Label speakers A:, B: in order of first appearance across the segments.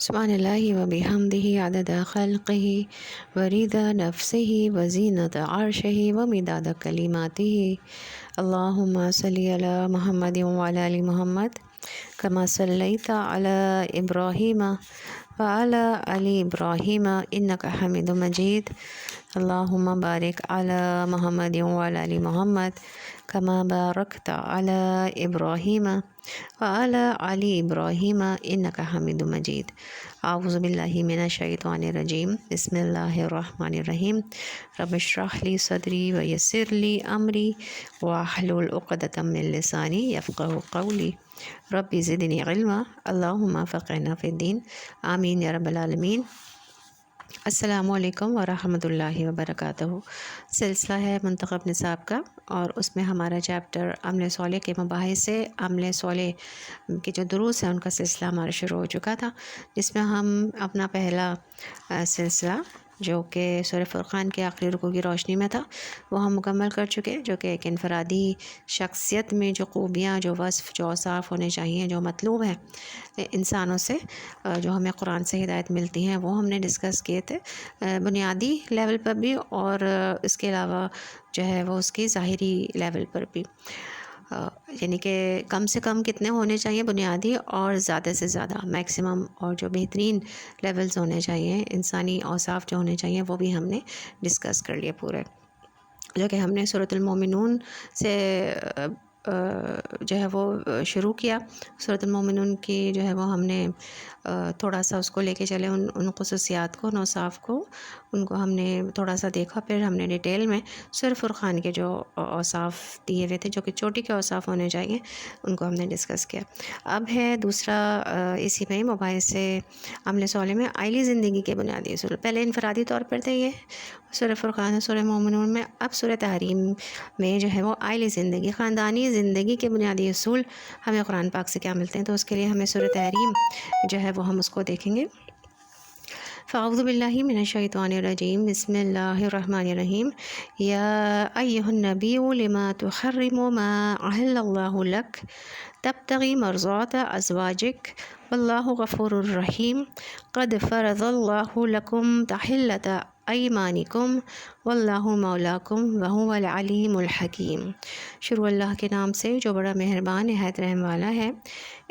A: سبحان اللہ و بحمدہ عدد خلقہ ورضا نفسہ وزینت عرشہ ومداد کلماتہ۔ اللہم صلی علی محمد وعلی آل محمد کما صلیت علی ابراہیم وعلی آل ابراہیم انک حمید مجید۔ اللہم بارک علی محمد وعلی آل محمد کما بارکت علی ابراہیم وعلی آل ابراہیم انک حمید مجید۔ اعوذ باللہ من الشیطان الرجیم، بسم اللہ الرحمن الرحیم۔ رب اشرح لی صدری ویسر لی امری واحلل عقدۃ من لسانی یفقہوا قولی۔ رب زدنی علما، اللہم فقہنا فی الدین، آمین یا رب العالمین۔ السلام علیکم ورحمۃ اللہ وبرکاتہ۔ سلسلہ ہے منتخب نصاب کا، اور اس میں ہمارا چیپٹر عمل صالح کے مباحث سے عمل صالح کے جو دروس ہیں ان کا سلسلہ ہمارا شروع ہو چکا تھا، جس میں ہم اپنا پہلا سلسلہ جو کہ سورہ فرقان کے آخری رکوع کی روشنی میں تھا وہ ہم مکمل کر چکے، جو کہ ایک انفرادی شخصیت میں جو خوبیاں، جو وصف، جو اوصاف ہونے چاہیے، جو مطلوب ہیں انسانوں سے، جو ہمیں قرآن سے ہدایت ملتی ہیں، وہ ہم نے ڈسکس کیے تھے بنیادی لیول پر بھی، اور اس کے علاوہ جو ہے وہ اس کی ظاہری لیول پر بھی، یعنی کہ کم سے کم کتنے ہونے چاہیے بنیادی، اور زیادہ سے زیادہ میکسیمم، اور جو بہترین لیولز ہونے چاہیے انسانی اوصاف جو ہونے چاہیے وہ بھی ہم نے ڈسکس کر لیے پورے، جو کہ ہم نے سورۃ المومنون سے جو ہے وہ شروع کیا۔ سورۃ المومنون کی جو ہے وہ ہم نے تھوڑا سا اس کو لے کے چلے، ان خصوصیات کو، ان اوصاف کو، ان کو ہم نے تھوڑا سا دیکھا، پھر ہم نے ڈیٹیل میں سورہ فرقان کے جو اوصاف دیے ہوئے تھے، جو کہ چوٹی کے اوصاف ہونے چاہیے، ان کو ہم نے ڈسکس کیا۔ اب ہے دوسرا اسی میں مباحث سے عمل صالح میں آئلی زندگی کے بنیادی اصول۔ پہلے انفرادی طور پر تھے یہ سورہ فرقان اور سورہ مومنون میں، اب سورہ تحریم میں جو ہے وہ آئلی زندگی، خاندانی زندگی کے بنیادی اصول ہمیں قرآن پاک سے کیا ملتے ہیں، تو اس کے لیے ہمیں سورہ تحریم جو ہے وہ ہم اس کو دیکھیں گے۔ فاعوذ باللہ من الشیطان الرجیم، بسم اللہ الرحمن الرحیم۔ یا ایہا النبی لما تحرم ما احل اللہ لک تبتغی مرضات ازواجک واللہ غفور الرحیم۔ قد فرض اللہ لکم تحلۃ ایمانکم واللہ مولاکم وہو العلیم الحکیم۔ شروع اللہ کے نام سے جو بڑا مہربان نہایت رحم والا ہے۔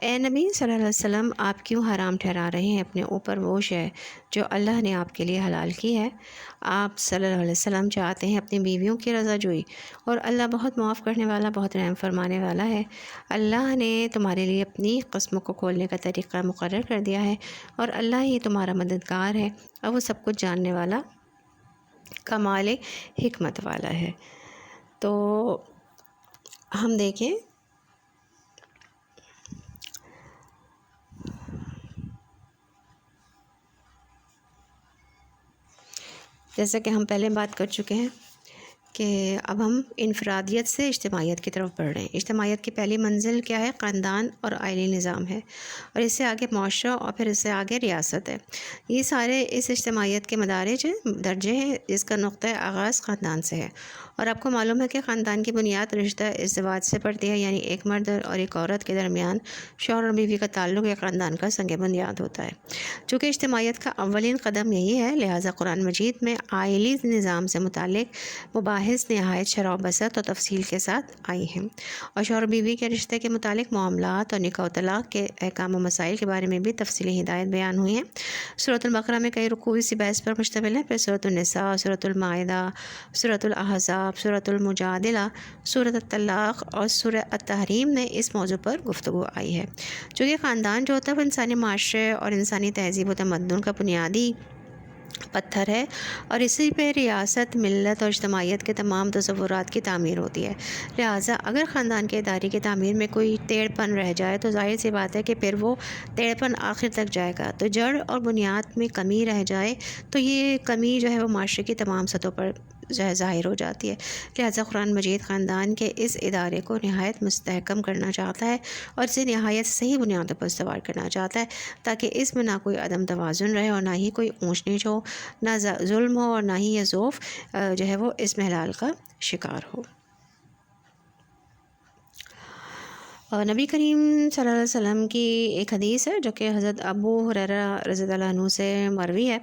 A: اے نبی صلی اللہ علیہ وسلم، آپ کیوں حرام ٹھہرا رہے ہیں اپنے اوپر وہ شے جو اللہ نے آپ کے لیے حلال کی ہے؟ آپ صلی اللہ علیہ وسلم چاہتے ہیں اپنی بیویوں کی رضا جوئی، اور اللہ بہت معاف کرنے والا، بہت رحم فرمانے والا ہے۔ اللہ نے تمہارے لیے اپنی قسموں کو کھولنے کا طریقہ مقرر کر دیا ہے، اور اللہ ہی تمہارا مددگار ہے، اور وہ سب کچھ جاننے والا، کمال حکمت والا ہے۔ تو ہم دیکھیں جیسا کہ ہم پہلے بات کر چکے ہیں کہ اب ہم انفرادیت سے اجتماعیت کی طرف بڑھ رہے ہیں۔ اجتماعیت کی پہلی منزل کیا ہے؟ خاندان اور آئلی نظام ہے، اور اس سے آگے معاشرہ، اور پھر اس سے آگے ریاست ہے۔ یہ سارے اس اجتماعیت کے مدارج ہیں، درجے ہیں، جس کا نقطہ آغاز خاندان سے ہے۔ اور آپ کو معلوم ہے کہ خاندان کی بنیاد رشتہ ازدواج سے پڑتی ہے، یعنی ایک مرد اور ایک عورت کے درمیان شوہر اور بیوی کا تعلق ایک خاندان کا سنگ بنیاد ہوتا ہے۔ چونکہ اجتماعیت کا اولین قدم یہی ہے، لہٰذا قرآن مجید میں آئلی نظام سے متعلق مباحث نہایت شرح و بسط اور تفصیل کے ساتھ آئی ہیں، اور شوہر و بیوی کے رشتے کے متعلق معاملات اور نکاح و طلاق کے احکام و مسائل کے بارے میں بھی تفصیلی ہدایت بیان ہوئی ہیں۔ سورۃ البقرہ میں کئی رکوع اسی بحث پر مشتمل ہیں، پھر سورۃ النساء، سورۃ المائدہ، سورۃ الاحزاب، سورۃ المجادلہ، سورۃ الطلاق اور سورۃ التحریم میں اس موضوع پر گفتگو آئی ہے۔ چونکہ خاندان جو ہوتا ہے وہ انسانی معاشرے اور انسانی تہذیب و تمدن کا بنیادی پتھر ہے، اور اسی پہ ریاست، ملت اور اجتماعیت کے تمام تصورات کی تعمیر ہوتی ہے۔ لہٰذا اگر خاندان کے ادارے کی تعمیر میں کوئی ٹیڑھ پن رہ جائے تو ظاہر سی بات ہے کہ پھر وہ ٹیڑھ پن آخر تک جائے گا، تو جڑ اور بنیاد میں کمی رہ جائے تو یہ کمی جو ہے وہ معاشرے کی تمام سطحوں پر جو ہے ظاہر ہو جاتی ہے۔ لہٰذا قرآن مجید خاندان کے اس ادارے کو نہایت مستحکم کرنا چاہتا ہے، اور اسے نہایت صحیح بنیادوں پر استوار کرنا چاہتا ہے، تاکہ اس میں نہ کوئی عدم توازن رہے، اور نہ ہی کوئی اونچ نیچ ہو، نہ ظلم ہو، اور نہ ہی یہ ذوف جو ہے وہ اس محلال کا شکار ہو۔ اور نبی کریم صلی اللہ علیہ وسلم کی ایک حدیث ہے جو کہ حضرت ابو ہریرہ رضی اللہ عنہ سے مروی ہے.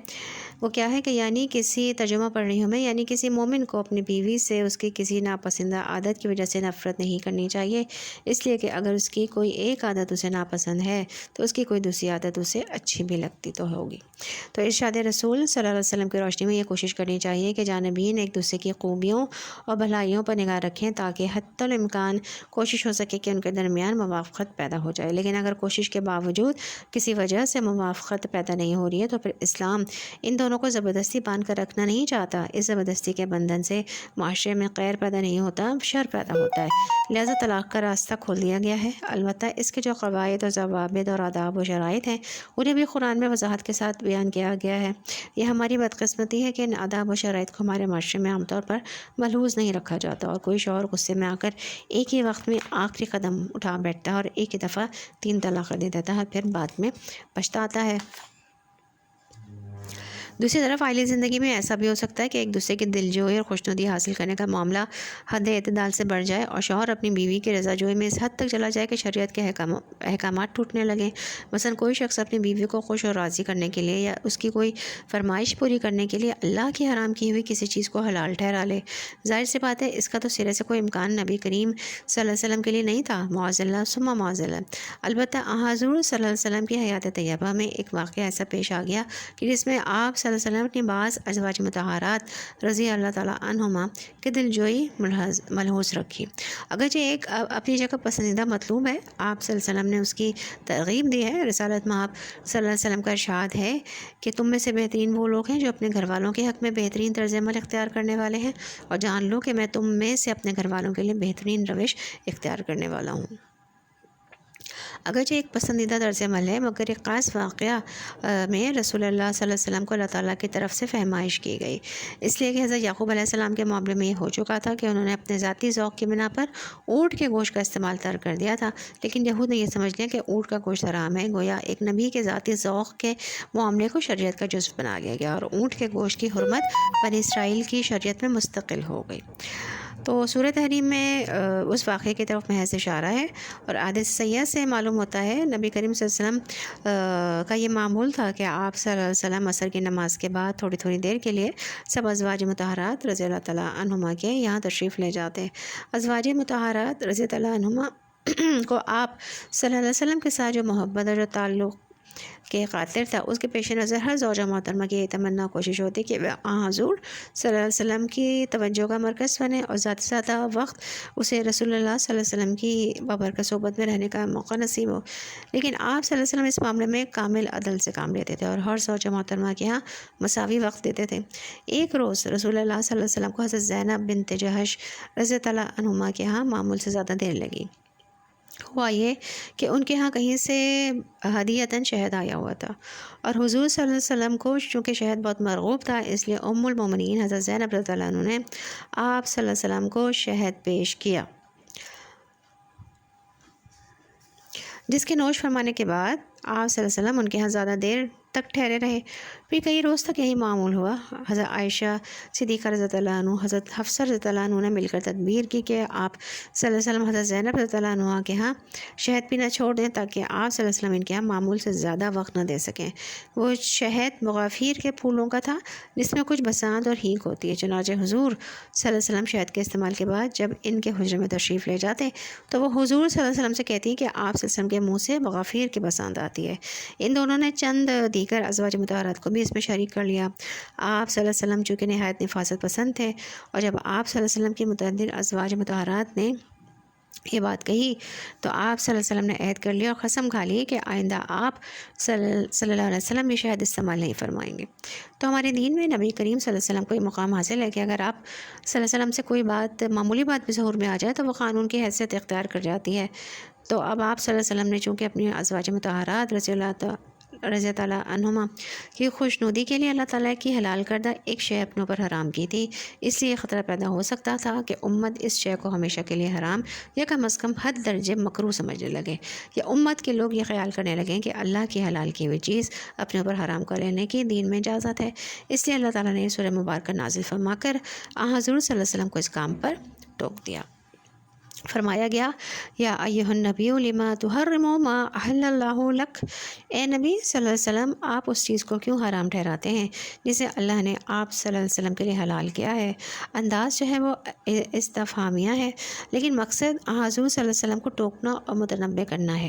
A: وہ کیا ہے کہ یعنی کسی ترجمہ پڑھ رہی ہوں میں، یعنی کسی مومن کو اپنی بیوی سے اس کی کسی ناپسندہ عادت کی وجہ سے نفرت نہیں کرنی چاہیے، اس لیے کہ اگر اس کی کوئی ایک عادت اسے ناپسند ہے تو اس کی کوئی دوسری عادت اسے اچھی بھی لگتی تو ہوگی. تو ارشاد رسول صلی اللہ علیہ وسلم کی روشنی میں یہ کوشش کرنی چاہیے کہ جانبین ایک دوسرے کی خوبیوں اور بھلائیوں پر نگاہ رکھیں تاکہ حتی الامکان کوشش ہو سکے کہ ان کے درمیان موافقت پیدا ہو جائے. لیکن اگر کوشش کے باوجود کسی وجہ سے موافقت پیدا نہیں ہو رہی ہے تو پھر اسلام ان دونوں کو زبردستی باندھ کر رکھنا نہیں چاہتا. اس زبردستی کے بندھن سے معاشرے میں خیر پیدا نہیں ہوتا، شر پیدا ہوتا ہے. لہذا طلاق کا راستہ کھول دیا گیا ہے. البتہ اس کے جو قواعد اور ضوابط اور آداب و شرائط ہیں انہیں بھی قرآن میں وضاحت کے ساتھ بیان کیا گیا ہے. یہ ہماری بدقسمتی ہے کہ ان آداب و شرائط کو ہمارے معاشرے میں عام طور پر ملحوظ نہیں رکھا جاتا، اور کوئی شوہر غصے میں آ کر ایک ہی وقت میں آخری قدم اٹھا بیٹھتا ہے اور ایک ہی دفعہ 3 طلاق دے دیتا ہے، پھر بعد میں پچھتاتا ہے. دوسری طرف عائلی زندگی میں ایسا بھی ہو سکتا ہے کہ ایک دوسرے کی دل جوئی اور خوشنودی حاصل کرنے کا معاملہ حد اعتدال سے بڑھ جائے اور شوہر اپنی بیوی کی رضا جوئی میں اس حد تک چلا جائے کہ شریعت کے احکامات ٹوٹنے لگیں. مثلا کوئی شخص اپنی بیوی کو خوش اور راضی کرنے کے لیے یا اس کی کوئی فرمائش پوری کرنے کے لیے اللہ کی حرام کی ہوئی کسی چیز کو حلال ٹھہرا لے. ظاہر سی بات ہے اس کا تو سرے سے کوئی امکان نبی کریم صلی اللہ علیہ وسلم کے لیے نہیں تھا، معاذ اللہ ثم معاذ اللہ. البتہ حضور صلی اللہ علیہ وسلم کی حیات طیبہ میں ایک واقعہ ایسا پیش آ گیا کہ جس میں آپ صلی اللہ علیہ وسلم نے بعض ازواج مطہرات رضی اللہ تعالیٰ عنہما کے دل جوئی ملحوظ رکھی. اگرچہ ایک اپنی جگہ پسندیدہ مطلوب ہے، آپ صلی اللہ علیہ وسلم نے اس کی ترغیب دی ہے. رسالت میں آپ صلی اللہ علیہ وسلم کا ارشاد ہے کہ تم میں سے بہترین وہ لوگ ہیں جو اپنے گھر والوں کے حق میں بہترین طرز عمل اختیار کرنے والے ہیں، اور جان لو کہ میں تم میں سے اپنے گھر والوں کے لیے بہترین روش اختیار کرنے والا ہوں. اگرچہ ایک پسندیدہ طرز عمل ہے مگر ایک خاص واقعہ میں رسول اللہ صلی اللہ علیہ وسلم کو اللہ تعالیٰ کی طرف سے فہمائش کی گئی، اس لیے کہ حضرت یعقوب علیہ السلام کے معاملے میں یہ ہو چکا تھا کہ انہوں نے اپنے ذاتی ذوق کی بنا پر اونٹ کے گوشت کا استعمال ترک کر دیا تھا. لیکن یہود نے یہ سمجھ لیا کہ اونٹ کا گوشت حرام ہے. گویا ایک نبی کے ذاتی ذوق کے معاملے کو شریعت کا جزو بنا لیا گیا اور اونٹ کے گوشت کی حرمت بنی اسرائیل کی شریعت میں مستقل ہو گئی. تو سورہ تحریم میں اس واقعے کی طرف محض اشارہ ہے، اور حدیث سیاح سے معلوم ہوتا ہے نبی کریم صلی اللہ علیہ وسلم کا یہ معمول تھا کہ آپ صلی اللہ علیہ وسلم عصر کی نماز کے بعد تھوڑی دیر کے لیے سب ازواج مطہرات رضی اللہ تعالیٰ عنہما کے یہاں تشریف لے جاتے. ازواج مطہرات رضی اللہ عنہما کو آپ صلی اللہ علیہ وسلم کے ساتھ جو محبت اور جو تعلق کے خاطر تھا اس کے پیش نظر ہر زوجہ محترمہ کی یہ تمنا کوشش ہوتی کہ حضور صلی اللہ علیہ وسلم کی توجہ کا مرکز بنے اور زیادہ وقت اسے رسول اللہ صلی اللہ علیہ وسلم کی بابرکت صحبت میں رہنے کا موقع نصیب ہو. لیکن آپ صلی اللہ علیہ وسلم اس معاملے میں کامل عدل سے کام لیتے تھے اور ہر زوجہ محترمہ کے ہاں مساوی وقت دیتے تھے. ایک روز رسول اللہ صلی اللہ علیہ وسلم کو حضرت زینب بنت جہش رضی اللہ عنہما کے ہاں معمول سے زیادہ دیر لگی. ہوا یہ کہ ان کے ہاں کہیں سے ہدیتاً شہد آیا ہوا تھا، اور حضور صلی اللہ علیہ وسلم کو چونکہ شہد بہت مرغوب تھا اس لیے ام المومنین حضرت زینب رضی اللہ عنہ نے آپ صلی اللہ علیہ وسلم کو شہد پیش کیا، جس کے نوش فرمانے کے بعد آپ صلی اللہ علیہ وسلم ان کے ہاں زیادہ دیر تک ٹھہرے رہے. پھر کئی روز تک یہی معمول ہوا. حضرت عائشہ صدیقہ رضی اللہ عنہ، حضرت حفصہ رضی اللہ عنہ نے مل کر تدبیر کی کہ آپ صلی اللہ علیہ وسلم حضرت زینب رضی اللہ عنہ کے ہاں شہد پینا چھوڑ دیں تاکہ آپ صلی اللہ علیہ وسلم ان کے ہاں معمول سے زیادہ وقت نہ دے سکیں. وہ شہد مغافیر کے پھولوں کا تھا جس میں کچھ بسانت اور ہینک ہوتی ہے. چنانچہ حضور صلی اللہ علیہ وسلم شہد کے استعمال کے بعد جب ان کے حجرے میں تشریف لے جاتے تو وہ حضور صلی اللہ علیہ وسلم سے کہتی کہ آپ صلی اللہ علیہ وسلم کے منہ سے مغافیر کی بسانت آتی ہے. ان دونوں نے چند دیگر ازواج مطہرات کو بھی اس میں شریک کر لیا. آپ صلی اللہ علیہ وسلم چونکہ نہایت نفاست پسند تھے، اور جب آپ صلی اللہ علیہ وسلم کی متعدد ازواج مطہرات نے یہ بات کہی تو آپ صلی اللہ علیہ وسلم نے عہد کر لیا اور قسم کھا لی کہ آئندہ آپ صلی اللہ علیہ وسلم یہ شہد استعمال نہیں فرمائیں گے. تو ہمارے دین میں نبی کریم صلی اللہ علیہ وسلم کو یہ مقام حاصل ہے کہ اگر آپ صلی اللہ علیہ وسلم سے کوئی بات معمولی بات بھی ظہور میں آ جائے تو وہ قانون کی حیثیت اختیار کر جاتی ہے. تو اب آپ صلی اللہ علیہ وسلم نے چونکہ اپنی ازواج مطہرات رضی اللہ عنہما کی خوشنودی کے لیے اللہ تعالیٰ کی حلال کردہ ایک شے اپنے اوپر حرام کی تھی، اس لیے خطرہ پیدا ہو سکتا تھا کہ امت اس شے کو ہمیشہ کے لیے حرام یا کم از کم حد درجے مکروہ سمجھنے لگے، یا امت کے لوگ یہ خیال کرنے لگیں کہ اللہ کی حلال کی ہوئی چیز اپنے اوپر حرام کر لینے کی دین میں اجازت ہے. اس لیے اللہ تعالیٰ نے سورہ مبارکہ نازل فرما کر حضور صلی اللہ علیہ وسلم کو اس کام پر ٹوک دیا. فرمایا گیا یا ایھا النبی لما تحرم ما احل اللہ لک، اے نبی صلی اللہ علیہ وسلم آپ اس چیز کو کیوں حرام ٹھہراتے ہیں جسے اللہ نے آپ صلی اللہ علیہ وسلم کے لیے حلال کیا ہے۔ انداز جو ہے وہ استفہامیہ ہے، لیکن مقصد حضور صلی اللہ علیہ وسلم کو ٹوکنا اور متنبہ کرنا ہے۔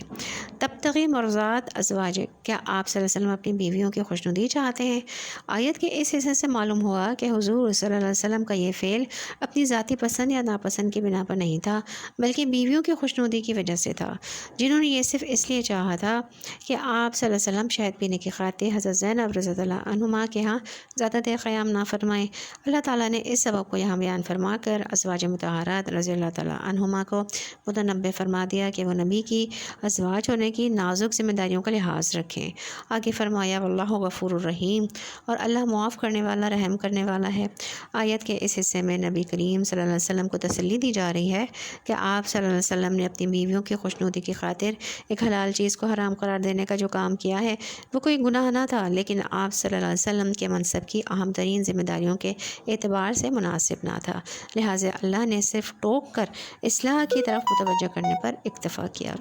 A: تبتغی مرضات ازواجک، کیا آپ صلی اللہ علیہ وسلم اپنی بیویوں کی خوشنودی چاہتے ہیں؟ آیت کے اس حصے سے معلوم ہوا کہ حضور صلی اللہ علیہ وسلم کا یہ فعل اپنی ذاتی پسند یا ناپسند کی بنا پر نہیں تھا، بلکہ بیویوں کی خوشنودی کی وجہ سے تھا، جنہوں نے یہ صرف اس لیے چاہا تھا کہ آپ صلی اللہ علیہ وسلم شہد پینے کی خاطر حضرت زینب رضی اللہ عنہما کے ہاں زیادہ دیر قیام نہ فرمائیں۔ اللہ تعالیٰ نے اس سبب کو یہاں بیان فرما کر ازواج مطہرات رضی اللہ تعالیٰ عنہما کو متنبہ فرما دیا کہ وہ نبی کی ازواج ہونے کی نازک ذمہ داریوں کا لحاظ رکھیں۔ آگے فرمایا واللہ غفور الرحیم، اور اللہ معاف کرنے والا رحم کرنے والا ہے۔ آیت کے اس حصے میں نبی کریم صلی اللہ علیہ وسلم کو تسلی دی جا رہی ہے کہ آپ صلی اللہ علیہ وسلم نے اپنی بیویوں کی خوشنودی کی خاطر ایک حلال چیز کو حرام قرار دینے کا جو کام کیا ہے وہ کوئی گناہ نہ تھا، لیکن آپ صلی اللہ علیہ وسلم کے منصب کی اہم ترین ذمہ داریوں کے اعتبار سے مناسب نہ تھا، لہٰذا اللہ نے صرف ٹوک کر اصلاح کی طرف متوجہ کرنے پر اکتفا کیا۔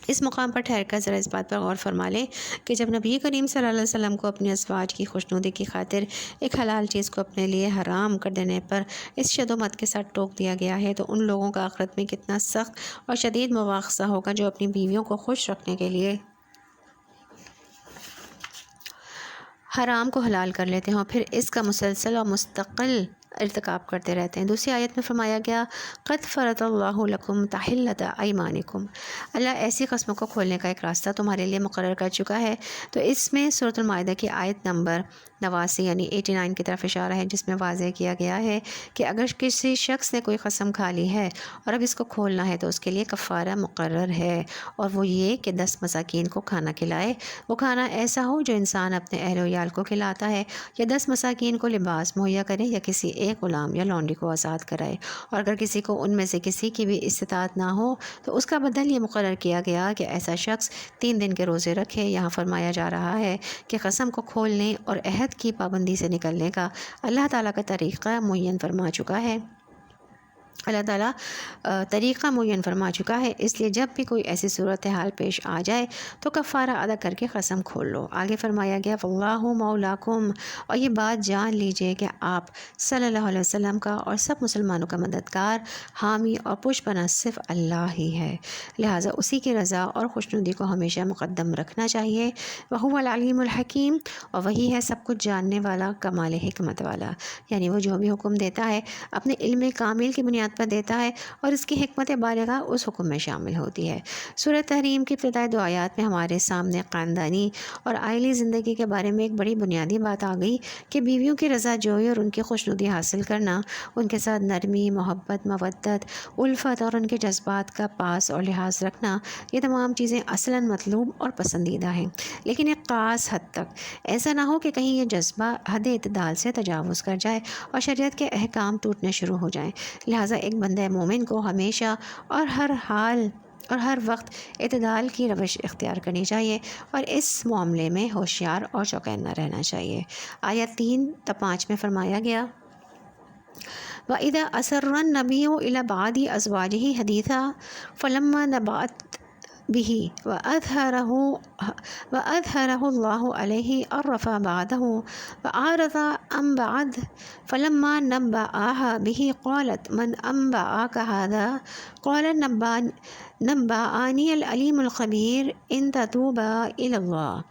A: اس مقام پر ٹھہر کر ذرا اس بات پر غور فرما لیں کہ جب نبی کریم صلی اللہ علیہ وسلم کو اپنی ازواج کی خوشنودی کی خاطر ایک حلال چیز کو اپنے لیے حرام کر دینے پر اس شد و مت کے ساتھ ٹوک دیا گیا ہے، تو ان لوگوں کا آخرت میں کتنا سخت اور شدید مواخذہ ہوگا جو اپنی بیویوں کو خوش رکھنے کے لیے حرام کو حلال کر لیتے ہیں اور پھر اس کا مسلسل اور مستقل ارتکاب کرتے رہتے ہیں۔ دوسری آیت میں فرمایا گیا قد فرض اللہ لکم تحلۃ ایمانکم، اللہ ایسی قسموں کو کھولنے کا ایک راستہ تمہارے لیے مقرر کر چکا ہے۔ تو اس میں سورۃ المائدہ کی آیت نمبر 89 یعنی 89 کی طرف اشارہ ہے، جس میں واضح کیا گیا ہے کہ اگر کسی شخص نے کوئی قسم کھا لی ہے اور اب اس کو کھولنا ہے تو اس کے لیے کفارہ مقرر ہے، اور وہ یہ کہ 10 مساکین کو کھانا کھلائے۔ وہ کھانا ایسا ہو جو انسان اپنے اہل و عیال کو کھلاتا ہے، یا 10 مساکین کو لباس مہیا کرے، یا کسی ایک غلام یا لونڈی کو آزاد کرائے، اور اگر کسی کو ان میں سے کسی کی بھی استطاعت نہ ہو تو اس کا بدل یہ مقرر کیا گیا کہ ایسا شخص 3 دن کے روزے رکھے۔ یہاں فرمایا جا رہا ہے کہ قسم کو کھولنے اور عہد کی پابندی سے نکلنے کا اللہ تعالیٰ کا طریقہ معین فرما چکا ہے۔ اللہ تعالیٰ طریقہ معین فرما چکا ہے، اس لیے جب بھی کوئی ایسی صورتحال پیش آ جائے تو کفارہ ادا کر کے قسم کھول لو۔ آگے فرمایا گیا واللہ مولاکم، اور یہ بات جان لیجئے کہ آپ صلی اللہ علیہ وسلم کا اور سب مسلمانوں کا مددگار، حامی اور پشپنا صرف اللہ ہی ہے، لہٰذا اسی کی رضا اور خوشنودی کو ہمیشہ مقدم رکھنا چاہیے۔ وہو العلیم الحکیم، اور وہی ہے سب کچھ جاننے والا، کمال حکمت والا، یعنی وہ جو بھی حکم دیتا ہے اپنے علم کامل کی بنیاد پر دیتا ہے، اور اس کی حکمت بالغہ اس حکم میں شامل ہوتی ہے۔ سورہ تحریم کی ابتدائی 2 آیات میں ہمارے سامنے خاندانی اور عائلی زندگی کے بارے میں ایک بڑی بنیادی بات آ گئی کہ بیویوں کی رضا جوئی اور ان کی خوشنودی حاصل کرنا، ان کے ساتھ نرمی، محبت، مودت، الفت اور ان کے جذبات کا پاس اور لحاظ رکھنا، یہ تمام چیزیں اصلاً مطلوب اور پسندیدہ ہیں، لیکن ایک خاص حد تک۔ ایسا نہ ہو کہ کہیں یہ جذبہ حد اعتدال سے تجاوز کر جائے اور شریعت کے احکام ٹوٹنے شروع ہو جائیں، لہٰذا ایک بندہ مومن کو ہمیشہ اور ہر حال اور ہر وقت اعتدال کی روش اختیار کرنی چاہیے، اور اس معاملے میں ہوشیار اور چوکیننا رہنا چاہیے۔ آیت 3 تا 5 میں فرمایا گیا وَإِذَا أَسَرَّ النَّبِيُّ إِلَى بَعْضِ أَزْوَاجِهِ حَدِيثًا فَلَمَّا نَبَأَتْ به وأظهره الله عليه عرف بعده وأعرض عن بعد فلما نبأها به قالت من أنبأك هذا قال نبأني العليم الخبير إن تتوبا إلى الله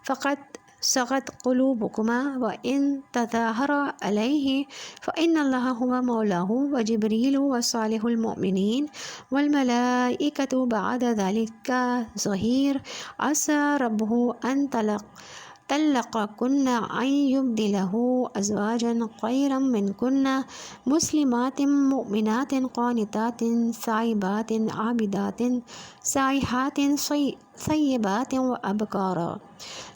A: فقد صغت قلوبكما وإن تظاهرا عليه فإن الله هو مولاه وجبريل وصالح المؤمنين والملائكة بعد ذلك ظهير عسى ربه أن طلقكن أن يبدله أزواجا خيرا منكن مسلمات مؤمنات قانتات سائبات عابدات سائحات طیبات و ابکارا،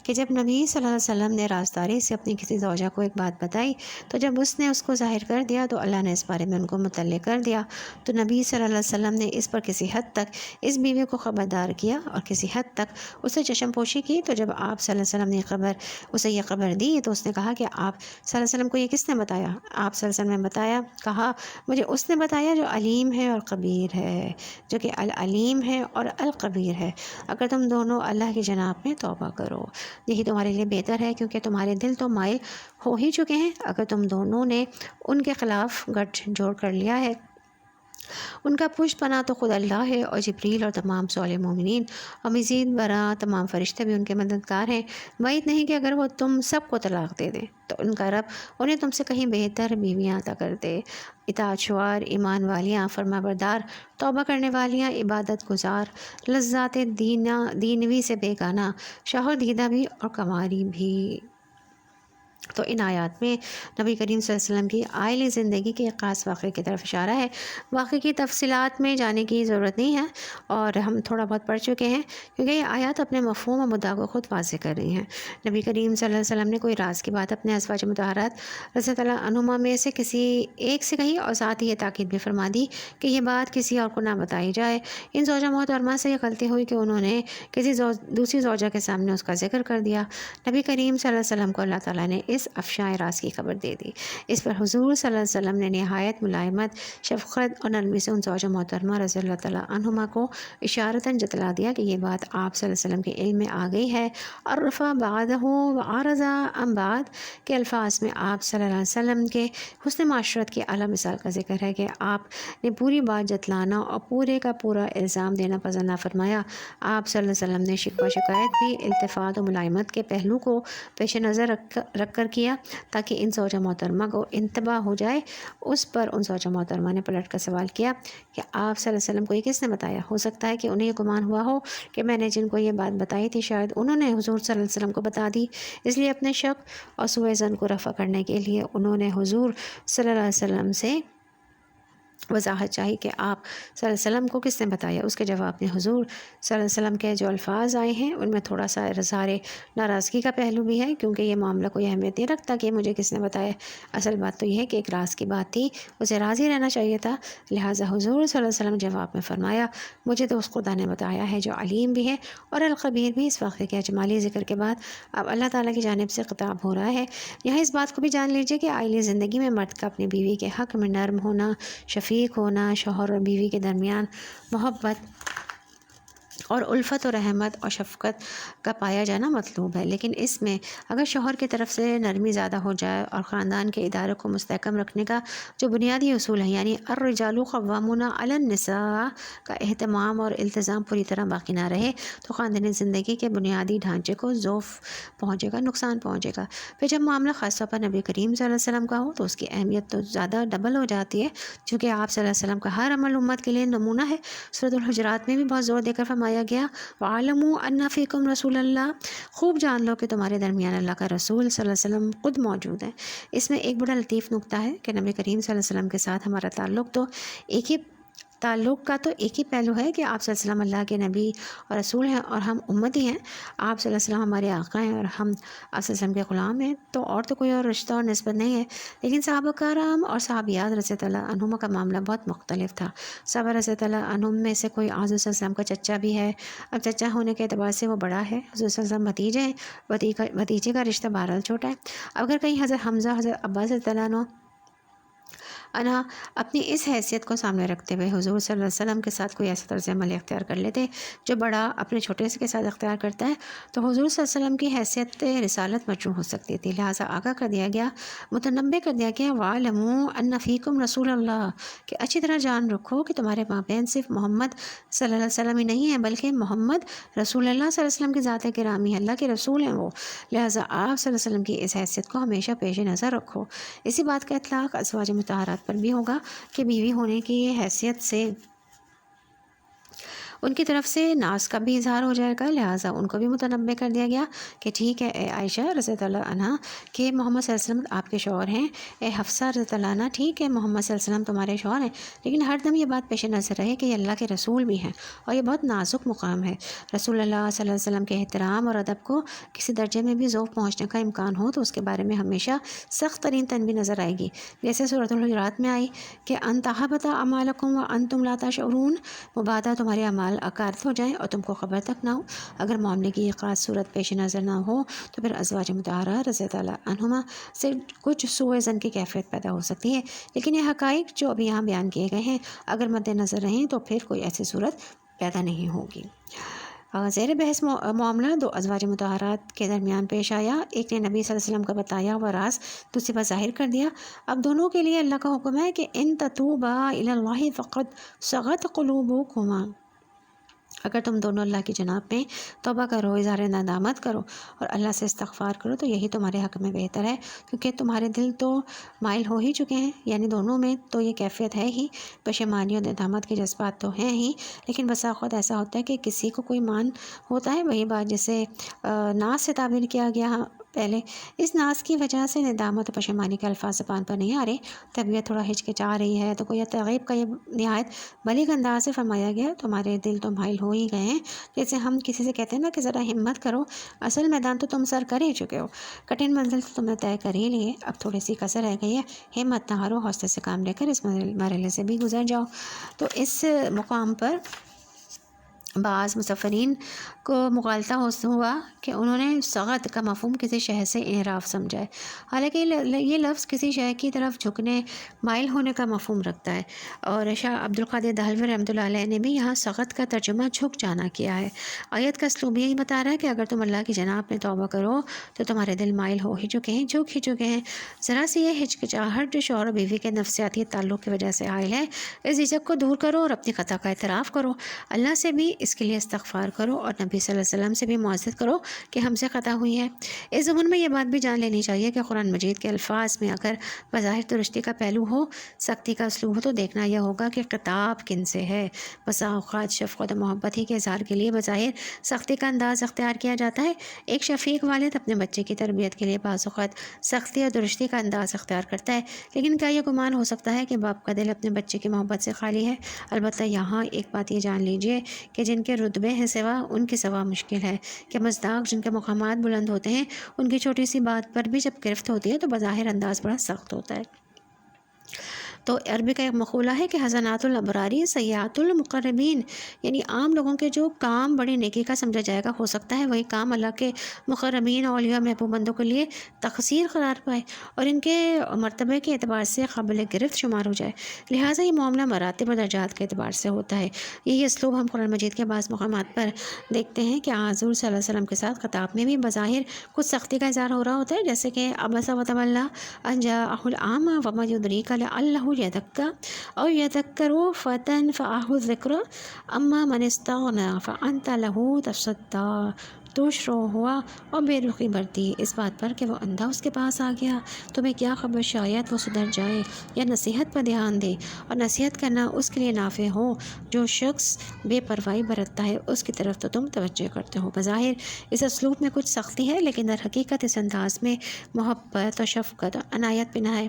A: کہ جب نبی صلی اللہ علیہ وسلم نے رازداری سے اپنی کسی زوجہ کو ایک بات بتائی تو جب اس نے اس کو ظاہر کر دیا تو اللہ نے اس بارے میں ان کو مطلع کر دیا، تو نبی صلی اللہ علیہ وسلم نے اس پر کسی حد تک اس بیوی کو خبردار کیا اور کسی حد تک اسے چشم پوشی کی۔ تو جب آپ صلی اللہ علیہ وسلم نے اسے یہ خبر دی تو اس نے کہا کہ آپ صلی اللہ علیہ وسلم کو یہ کس نے بتایا؟ آپ صلی اللہ علیہ وسلم نے بتایا، کہا مجھے اس نے بتایا جو علیم ہے اور خبیر ہے، جو کہ العلیم ہے اور الخبیر ہے، اگر تم دونوں اللہ کی جناب میں توبہ کرو یہی تمہارے لیے بہتر ہے، کیونکہ تمہارے دل تو مائل ہو ہی چکے ہیں اگر تم دونوں نے ان کے خلاف گٹھ جوڑ کر لیا ہے۔ ان کا پشت پناہ تو خود اللہ ہے اور جبریل اور تمام صالح مومنین اور مزید برآں تمام فرشتے بھی ان کے مددگار ہیں۔ بعید نہیں کہ اگر وہ تم سب کو طلاق دے دیں تو ان کا رب انہیں تم سے کہیں بہتر بیویاں عطا کر دے، اطاعت شوار، ایمان والیاں، فرما بردار، توبہ کرنے والیاں، عبادت گزار، لذات دینوی سے بیگانہ، شوہر دیدہ بھی اور کنواری بھی۔ تو ان آیات میں نبی کریم صلی اللہ علیہ وسلم کی عائلی زندگی کے ایک خاص واقعے کی طرف اشارہ ہے۔ واقعے کی تفصیلات میں جانے کی ضرورت نہیں ہے اور ہم تھوڑا بہت پڑھ چکے ہیں، کیونکہ یہ آیات اپنے مفہوم اور مدعا کو خود واضح کر رہی ہیں۔ نبی کریم صلی اللہ علیہ وسلم نے کوئی راز کی بات اپنے ازواج مطہرات رضی اللہ عنہما میں سے کسی ایک سے کہی اور ساتھ ہی یہ تاکید بھی فرما دی کہ یہ بات کسی اور کو نہ بتائی جائے۔ ان زوجہ محترمہ سے یہ غلطی ہوئی کہ انہوں نے کسی دوسری زوجہ کے سامنے اس کا ذکر کر دیا۔ نبی کریم صلی اللہ علیہ وسلم کو اللہ تعالیٰ نے اس افشاء راز کی خبر دے دی۔ اس پر حضور صلی اللہ علیہ وسلم نے نہایت ملائمت، شفقت اور نرمی سے ان زوجہ محترمہ رضی اللہ تعالیٰ عنہما کو اشارتاً جتلا دیا کہ یہ بات آپ صلی اللہ علیہ وسلم کے علم میں آ گئی ہے۔ عرفہ بعدہ وعرض عن بعد کے الفاظ میں آپ صلی اللہ علیہ وسلم کے حسن معاشرت کی اعلیٰ مثال کا ذکر ہے کہ آپ نے پوری بات جتلانا اور پورے کا پورا الزام دینا پسند نہ فرمایا۔ آپ صلی اللہ علیہ وسلم نے شکوہ شکایت بھی التفات و ملائمت کے پہلو کو پیش نظر رکھ کر کیا تاکہ ان زوجہ محترمہ کو انتباہ ہو جائے۔ اس پر ان زوجہ محترمہ نے پلٹ کر سوال کیا کہ آپ صلی اللہ علیہ وسلم کو یہ کس نے بتایا؟ ہو سکتا ہے کہ انہیں یہ گمان ہوا ہو کہ میں نے جن کو یہ بات بتائی تھی شاید انہوں نے حضور صلی اللہ علیہ وسلم کو بتا دی، اس لیے اپنے شک اور سوء ظن کو رفع کرنے کے لیے انہوں نے حضور صلی اللہ علیہ وسلم سے وضاحت چاہی کہ آپ صلی اللہ علیہ وسلم کو کس نے بتایا۔ اس کے جواب میں حضور صلی اللہ علیہ وسلم کے جو الفاظ آئے ہیں ان میں تھوڑا سا اظہار ناراضگی کا پہلو بھی ہے، کیونکہ یہ معاملہ کوئی اہمیت نہیں رکھتا کہ مجھے کس نے بتایا، اصل بات تو یہ ہے کہ ایک راز کی بات تھی، اسے راضی رہنا چاہیے تھا۔ لہٰذا حضور صلی اللہ علیہ وسلم جواب میں فرمایا مجھے تو اس خدا نے بتایا ہے جو علیم بھی ہے اور الخبیر بھی۔ اس واقعے کے اجمالی ذکر کے بعد اب اللہ تعالیٰ کی جانب سے خطاب ہو رہا ہے۔ یہاں اس بات کو بھی جان لیجیے کہ عائلی زندگی میں مرد کا اپنی بیوی کے حق میں نرم ہونا، شفیق ہونا، شوہر اور بیوی کے درمیان محبت اور الفت و رحمت اور شفقت کا پایا جانا مطلوب ہے، لیکن اس میں اگر شوہر کی طرف سے نرمی زیادہ ہو جائے اور خاندان کے ادارے کو مستحکم رکھنے کا جو بنیادی اصول ہے یعنی الرجال قوامون علی النساء کا اہتمام اور التزام پوری طرح باقی نہ رہے تو خاندانی زندگی کے بنیادی ڈھانچے کو ضعف پہنچے گا، نقصان پہنچے گا۔ پھر جب معاملہ خاص طور پر نبی کریم صلی اللہ علیہ وسلم کا ہو تو اس کی اہمیت تو زیادہ ڈبل ہو جاتی ہے، چونکہ آپ صلی اللہ علیہ وسلم کا ہر عمل امت کے لیے نمونہ ہے۔ سورۃ الحجرات میں بھی بہت زور دے کر فرمایا گیا وَعَلَمُوا أَنَّ فِيكُمْ رَسُولَ اللَّهِ، خوب جان لو کہ تمہارے درمیان اللہ کا رسول صلی اللہ علیہ وسلم خود موجود ہے۔ اس میں ایک بڑا لطیف نقطہ ہے کہ نبی کریم صلی اللہ علیہ وسلم کے ساتھ ہمارا تعلق کا تو ایک ہی پہلو ہے کہ آپ صلی اللہ علیہ وسلم اللہ کے نبی اور رسول ہیں اور ہم امتی ہیں، آپ صلی اللہ علیہ وسلم ہمارے آقا ہیں اور ہم آپ صلی اللہ علیہ وسلم کے غلام ہیں، تو کوئی اور رشتہ اور نسبت نہیں ہے۔ لیکن صحابہ کرام اور صحابیات رضی اللہ عنہم کا معاملہ بہت مختلف تھا۔ صحابہ رضی اللہ عنہم میں سے کوئی حضور صلی اللہ علیہ وسلم کا چچا بھی ہے، اب چچا ہونے کے اعتبار سے وہ بڑا ہے، حضور صلی اللہ علیہ وسلم بھتیجے ہیں، بھتیجے کا رشتہ بہرحال چھوٹا ہے۔ اگر کہیں حضرت حمزہ، حضرت عباس رضی اللہ عنہ اپنی اس حیثیت کو سامنے رکھتے ہوئے حضور صلی اللہ علیہ وسلم کے ساتھ کوئی ایسا طرز عمل اختیار کر لیتے جو بڑا اپنے چھوٹے سے کے ساتھ اختیار کرتا ہے تو حضور صلی اللہ علیہ وسلم کی حیثیت رسالت مجروح ہو سکتی تھی۔ لہٰذا آگاہ کر دیا گیا، متنبہ کر دیا گیا وَعَلَمُوا أَنَّ فِيكُمْ رَسُولَ اللَّهِ، کہ اچھی طرح جان رکھو کہ تمہارے مابین صرف محمد صلی اللہ علیہ وسلم ہی نہیں ہے بلکہ محمد رسول اللہ صلی اللہ علیہ وسلم کی ذات گرامی ہے، اللہ کے رسول ہیں وہ۔ لہٰذا آپ صلی اللہ علیہ وسلم کی اس حیثیت کو ہمیشہ پیش نظر رکھو۔ اسی بات کا اطلاق ازواج مطہرات پر بھی ہوگا کہ بیوی ہونے کی حیثیت سے ان کی طرف سے ناز کا بھی اظہار ہو جائے گا، لہٰذا ان کو بھی متنبع کر دیا گیا کہ ٹھیک ہے اے عائشہ رضی اللہ عنہ کہ محمد صلی اللہ علیہ وسلم آپ کے شوہر ہیں، اے حفصہ رضی اللہ عنہ ٹھیک ہے محمد صلی اللہ علیہ وسلم تمہارے شوہر ہیں، لیکن ہر دم یہ بات پیش نظر رہے کہ یہ اللہ کے رسول بھی ہیں اور یہ بہت نازک مقام ہے۔ رسول اللہ صلی اللہ علیہ وسلم کے احترام اور ادب کو کسی درجے میں بھی ذوق پہنچنے کا امکان ہو تو اس کے بارے میں ہمیشہ سخت ترین تنبیہ نظر آئے گی، جیسے سورۃ الحجرات میں آئی کہ ان تحبط اعمالکم وانتم لا تشعرون، مبادا تمہارے اعمال اکارت ہو جائیں اور تم کو خبر تک نہ ہو۔ اگر معاملے کی یہ خاص صورت پیش نظر نہ ہو تو پھر ازواج مطہرہ رضی اللہ عنہما سے کچھ سوء ظن کی کیفیت پیدا ہو سکتی ہے، لیکن یہ حقائق جو ابھی یہاں بیان کیے گئے ہیں اگر مد نظر رہیں تو پھر کوئی ایسی صورت پیدا نہیں ہوگی۔ زیر بحث معاملہ دو ازواج مطہرات کے درمیان پیش آیا، ایک نے نبی صلی اللہ علیہ وسلم کا بتایا ہوا راز دوسری پر ظاہر کر دیا۔ اب دونوں کے لیے اللہ کا حکم ہے کہ ان تتوبا الی اللہ فقد صغت قلوبکما، اگر تم دونوں اللہ کی جناب میں توبہ کرو، اظہار ندامت کرو اور اللہ سے استغفار کرو تو یہی تمہارے حق میں بہتر ہے، کیونکہ تمہارے دل تو مائل ہو ہی چکے ہیں، یعنی دونوں میں تو یہ کیفیت ہے ہی، پشیمانی اور ندامت کے جذبات تو ہیں ہی، لیکن بسا اوقات ایسا ہوتا ہے کہ کسی کو کوئی مان ہوتا ہے، وہی بات جسے ناز سے تعبیر کیا گیا پہلے، اس ناز کی وجہ سے ندامت و پشیمانی کے الفاظ زبان پر نہیں آ رہے، طبیعت تھوڑا ہچکچا رہی ہے تو کوئی ترغیب کا یہ نہایت بلیغ انداز سے فرمایا گیا، تمہارے دل تو مائل ہو ہی گئے ہیں، جیسے ہم کسی سے کہتے ہیں نا کہ ذرا ہمت کرو، اصل میدان تو تم سر کر ہی چکے ہو، کٹھن منزل تو تم نے طے کر ہی لی ہے، اب تھوڑی سی کسر رہ گئی ہے، ہمت نہ ہارو، حوصلے سے کام لے کر اس مرحلے سے بھی گزر جاؤ۔ تو اس مقام پر بعض مصفرین کو مغالطہ ہوا کہ انہوں نے سغت کا مفہوم کسی شے سے انحراف سمجھا ہے، حالانکہ یہ لفظ کسی شے کی طرف جھکنے مائل ہونے کا مفہوم رکھتا ہے، اور شاہ عبد القادر دہلوی رحمۃ اللہ علیہ نے بھی یہاں سغت کا ترجمہ جھک جانا کیا ہے۔ آیت کا اسلوب یہی بتا رہا ہے کہ اگر تم اللہ کی جناب میں توبہ کرو تو تمہارے دل مائل ہو ہی چکے ہیں، جھک ہی چکے ہیں، ذرا سی یہ ہچکچاہٹ جو شوہر و بیوی کے نفسیاتی تعلق کی وجہ سے حائل ہے، اس جھجک کو دور کرو اور اپنی خطا کا اعتراف کرو، اللہ سے بھی اس کے لیے استغفار کرو اور نبی صلی اللہ علیہ وسلم سے بھی معذرت کرو کہ ہم سے خطا ہوئی ہے۔ اس ضمن میں یہ بات بھی جان لینی چاہیے کہ قرآن مجید کے الفاظ میں اگر بظاہر درستی کا پہلو ہو، سختی کا اسلوب ہو، تو دیکھنا یہ ہوگا کہ خطاب کن سے ہے۔ بسا اوقات شفقت و محبت ہی کے اظہار کے لیے بظاہر سختی کا انداز اختیار کیا جاتا ہے۔ ایک شفیق والد اپنے بچے کی تربیت کے لیے بعض اوقات سختی اور درستی کا انداز اختیار کرتا ہے، لیکن کیا یہ گمان ہو سکتا ہے کہ باپ کا دل اپنے بچے کی محبت سے خالی ہے؟ البتہ یہاں ایک بات یہ جان لیجئے کہ جن کے رتبے ہیں سوا، ان کی سوا مشکل ہے کہ مصداق جن کے مقامات بلند ہوتے ہیں، ان کی چھوٹی سی بات پر بھی جب گرفت ہوتی ہے تو بظاہر انداز بڑا سخت ہوتا ہے۔ تو عربی کا ایک مقولہ ہے کہ حسنات الابراری سیئات المقربین، یعنی عام لوگوں کے جو کام بڑی نیکی کا سمجھا جائے گا، ہو سکتا ہے وہی کام اللہ کے مقربین اولیاء محبوب بندوں کے لیے تقصیر قرار پائے اور ان کے مرتبے کے اعتبار سے قابل گرفت شمار ہو جائے، لہٰذا یہ معاملہ مراتب و درجات کے اعتبار سے ہوتا ہے۔ یہی اسلوب ہم قرآن مجید کے بعض مقامات پر دیکھتے ہیں کہ حضور صلی اللہ علیہ وسلم کے ساتھ خطاب میں بھی بظاہر کچھ سختی کا اظہار ہو رہا ہوتا ہے، جیسے کہ عبس وتولی ان جاءہ الاعمی وما یدریک لعلہ یزکی او یذکر فتنفعہ الذکر اما من استغنی فانت لہ تصدی، تو شروع ہوا اور بے رخی برتی اس بات پر کہ وہ اندھا اس کے پاس آ گیا، تمہیں کیا خبر شاید وہ سدھر جائے یا نصیحت پر دھیان دے، اور نصیحت کرنا اس کے لیے نافع ہو جو شخص بے پرواہی برتتا ہے، اس کی طرف تو تم توجہ کرتے ہو۔ بظاہر اس اسلوب میں کچھ سختی ہے، لیکن در حقیقت اس انداز میں محبت اور شفقت اور عنایت پنہا ہے۔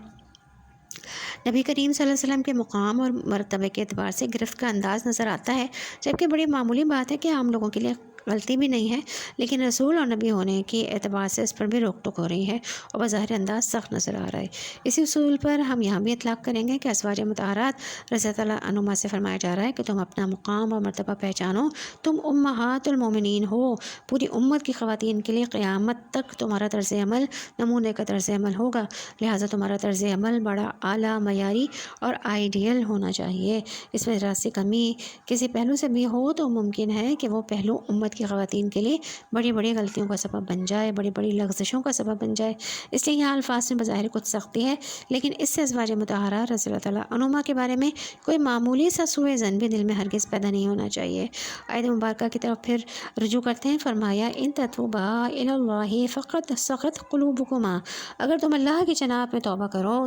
A: نبی کریم صلی اللہ علیہ وسلم کے مقام اور مرتبے کے اعتبار سے گرفت کا انداز نظر آتا ہے، جبکہ بڑی معمولی بات ہے کہ عام لوگوں کے لیے غلطی بھی نہیں ہے، لیکن رسول اور نبی ہونے کے اعتبار سے اس پر بھی روک ٹوک ہو رہی ہے اور بظاہر انداز سخت نظر آ رہا ہے۔ اسی اصول پر ہم یہاں بھی اطلاق کریں گے کہ ازواج مطہرات رضی اللہ عنہما سے فرمایا جا رہا ہے کہ تم اپنا مقام اور مرتبہ پہچانو، تم امہات المومنین ہو، پوری امت کی خواتین کے لیے قیامت تک تمہارا طرز عمل نمونے کا طرز عمل ہوگا، لہٰذا تمہارا طرز عمل بڑا اعلیٰ، معیاری اور آئیڈیل ہونا چاہیے۔ اس میں ذرا سی کمی کسی پہلو سے بھی ہو تو ممکن ہے کہ وہ پہلو امت کی خواتین کے لیے بڑی بڑی غلطیوں کا سبب بن جائے، بڑی بڑی لغزشوں کا سبب بن جائے، اس لیے یہاں الفاظ میں بظاہر کچھ سختی ہے، لیکن اس سے ازواج مطہرات رضی اللہ تعالیٰ عنہما کے بارے میں کوئی معمولی سا سوء ظن بھی دل میں ہرگز پیدا نہیں ہونا چاہیے۔ آیت مبارکہ کی طرف پھر رجوع کرتے ہیں، فرمایا ان تتوبا الی اللہ فقد صغت قلوبکما، اگر تم اللہ کی جناب میں توبہ کرو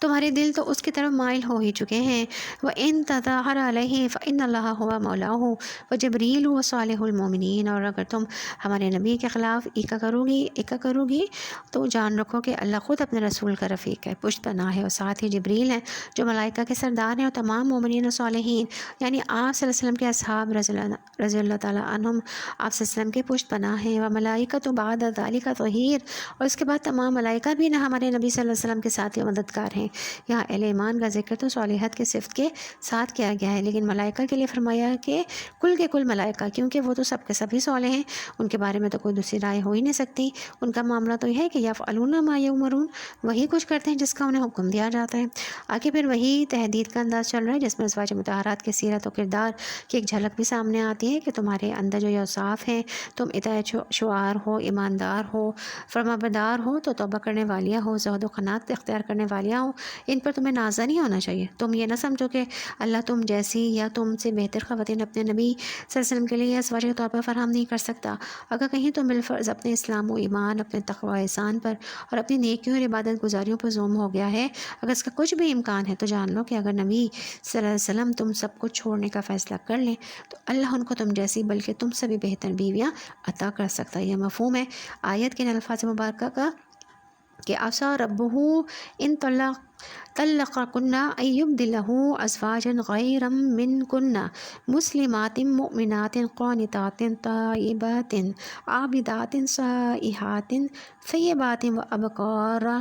A: تمہارے دل تو اس کی طرف مائل ہو ہی چکے ہیں۔ وَإِن تَظَاهَرَ عَلَيْهِ فَإِنَّ اللَّهَ هُوَ مَوْلَاهُ وَجِبْرِيلُ وَصَالِحُ الْمُؤْمِنِينَ، اور اگر تم ہمارے نبی کے خلاف ایکا کرو گی تو جان رکھو کہ اللہ خود اپنے رسول کا رفیق ہے، پشت پناہ ہے، اور ساتھ ہی جبریل ہیں جو ملائکہ کے سردار ہیں، اور تمام مومنین و صالحین یعنی آپ صلی اللہ علیہ وسلم کے اصحاب رضی اللہ تعالیٰ عنہم آپ صلی اللہ علیہ وسلم کے پشت پناہ ہیں۔ وملائکۃ بعد ذالک ظہیر، اور اس کے بعد تمام ملائکہ بھی نہ ہمارے نبی صلی اللہ علیہ وسلم کے ساتھ مددگار ہیں۔ یہاں اہل ایمان کا ذکر تو صالحات کے صفت کے ساتھ کیا گیا ہے، لیکن ملائکہ کے لیے فرمایا کہ کل کے کل ملائکہ، کیونکہ وہ تو سب کے سبھی صالح ہیں، ان کے بارے میں تو کوئی دوسری رائے ہو ہی نہیں سکتی۔ ان کا معاملہ تو یہ ہے کہ یفعلون ما یؤمرون، وہی کچھ کرتے ہیں جس کا انہیں حکم دیا جاتا ہے۔ آگے پھر وہی تحدید کا انداز چل رہا ہے جس میں ازواج مطہرات کے سیرت و کردار کی ایک جھلک بھی سامنے آتی ہے کہ تمہارے اندر جو یہ اوصاف ہیں، تم اطاعت شعار ہو، ایماندار ہو، فرمانبردار ہو، تو توبہ کرنے والیاں ہو، زہد و قناعت اختیار کرنے والیاں ہو، ان پر تمہیں نازا نہیں ہونا چاہیے۔ تم یہ نہ سمجھو کہ اللہ تم جیسی یا تم سے بہتر خواتین اپنے نبی صلی اللہ علیہ وسلم کے لیے ازواج کے طور پر فراہم نہیں کر سکتا۔ اگر کہیں تو بالفرض اپنے اسلام و ایمان، اپنے تقوی و احسان پر اور اپنی نیکیوں اور عبادت گزاریوں پر زوم ہو گیا ہے، اگر اس کا کچھ بھی امکان ہے تو جان لو کہ اگر نبی صلی اللہ علیہ وسلم تم سب کچھ چھوڑنے کا فیصلہ کر لیں تو اللہ ان کو تم جیسی بلکہ تم سے بھی بہتر بیویاں عطا کر سکتا ہے۔ یہ مفہوم ہے آیت کے الفاظ مبارکہ کا کہ عسیٰ ربہ ان طلقکن ان یبدلہ ازواجا غیرا منکن مسلمات مؤمنات قانتات طیبات عابدات سائحات ثیبات و ابکارا۔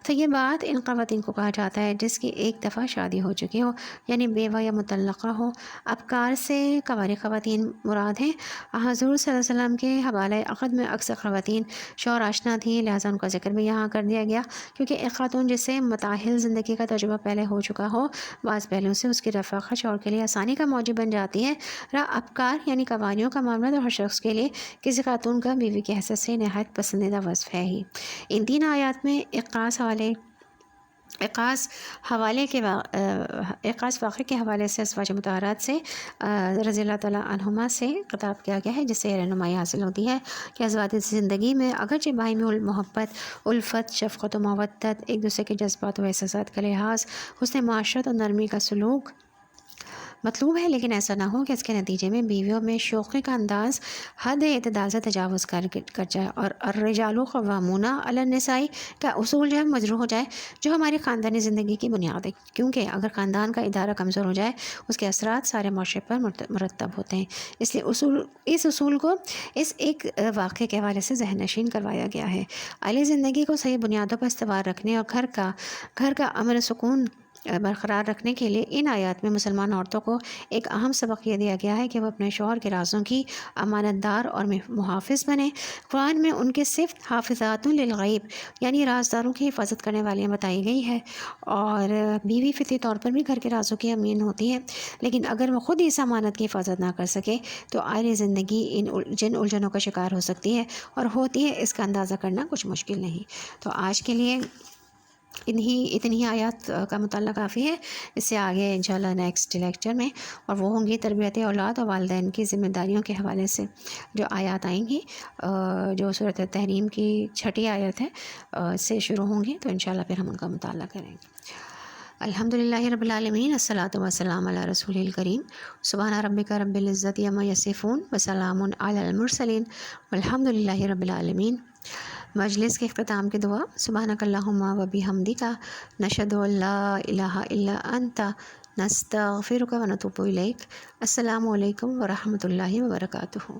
A: طیبات ان خواتین کو کہا جاتا ہے جس کی ایک دفعہ شادی ہو چکی ہو، یعنی بیوہ یا مطلقہ ہو۔ ابکار سے کنواری خواتین مراد ہیں۔ حضور صلی اللہ علیہ وسلم کے حوالہ عقد میں اکثر خواتین شوہر آشنا تھیں، لہٰذا ان کا ذکر بھی یہاں کر دیا گیا، کیونکہ ایک خاتون جسے متاحل زندگی کا تجربہ پہلے ہو چکا ہو، بعض پہلوؤں سے اس کی رفاقت شوہر کے لیے آسانی کا موجب بن جاتی ہے۔ ابکار یعنی کنواریوں کا معاملہ تو ہر شخص کے لیے کسی خاتون کا بیوی کی حیثیت سے نہایت پسندیدہ وصف ہے ہی۔ ان تین آیات میں اعقاص واقعے کے حوالے سے ازواج مطہرات سے رضی اللہ تعالیٰ عنہما سے خطاب کیا گیا ہے، جس سے رہنمائی حاصل ہوتی ہے کہ ازواج زندگی میں اگرچہ باہمی محبت، الفت، شفقت و مودت، ایک دوسرے کے جذبات و احساسات کا لحاظ، حسن معاشرت اور نرمی کا سلوک مطلوب ہے، لیکن ایسا نہ ہو کہ اس کے نتیجے میں بیویوں میں شوقی کا انداز حد اعتدال سے تجاوز کر جائے اور الرجال قوامون علی النساء کا اصول جو ہے مجروح ہو جائے، جو ہماری خاندانی زندگی کی بنیاد ہے، کیونکہ اگر خاندان کا ادارہ کمزور ہو جائے اس کے اثرات سارے معاشرے پر مرتب ہوتے ہیں۔ اس لیے اس اصول کو اس ایک واقعے کے حوالے سے ذہن نشین کروایا گیا ہے۔ اہل زندگی کو صحیح بنیادوں پر استوار رکھنے اور گھر کا امن و سکون برقرار رکھنے کے لیے ان آیات میں مسلمان عورتوں کو ایک اہم سبق یہ دیا گیا ہے کہ وہ اپنے شوہر کے رازوں کی امانت دار اور محافظ بنیں۔ قرآن میں ان کے صفت حافظات للغیب یعنی رازداروں کی حفاظت کرنے والیاں بتائی گئی ہے، اور بیوی فطری طور پر بھی گھر کے رازوں کی امین ہوتی ہے، لیکن اگر وہ خود اس امانت کی حفاظت نہ کر سکے تو آئے زندگی جن الجھنوں کا شکار ہو سکتی ہے اور ہوتی ہے، اس کا اندازہ کرنا کچھ مشکل نہیں۔ تو آج کے لیے اتنی آیات کا مطالعہ کافی ہے، اس سے آگے انشاءاللہ نیکسٹ لیکچر میں، اور وہ ہوں گی تربیت اولاد اور والدین کی ذمہ داریوں کے حوالے سے جو آیات آئیں گی، جو سورۃ تحریم کی 6 آیت ہے سے شروع ہوں گی، تو انشاءاللہ پھر ہم ان کا مطالعہ کریں گے۔ الحمدللہ رب العالمین، الصلاۃ والسلام علی رسول الکریم، سبحان ربک رب العزۃ عما یصفون وسلام علی المرسلین والحمدللہ رب العالمین۔ مجلس کے اختتام کی دعا، سبحانک اللہم و بحمدک نشہد ان لا الہ الا انت نستغفرک و نتوب الیک۔ السلام علیکم ورحمۃ اللہ وبرکاتہ۔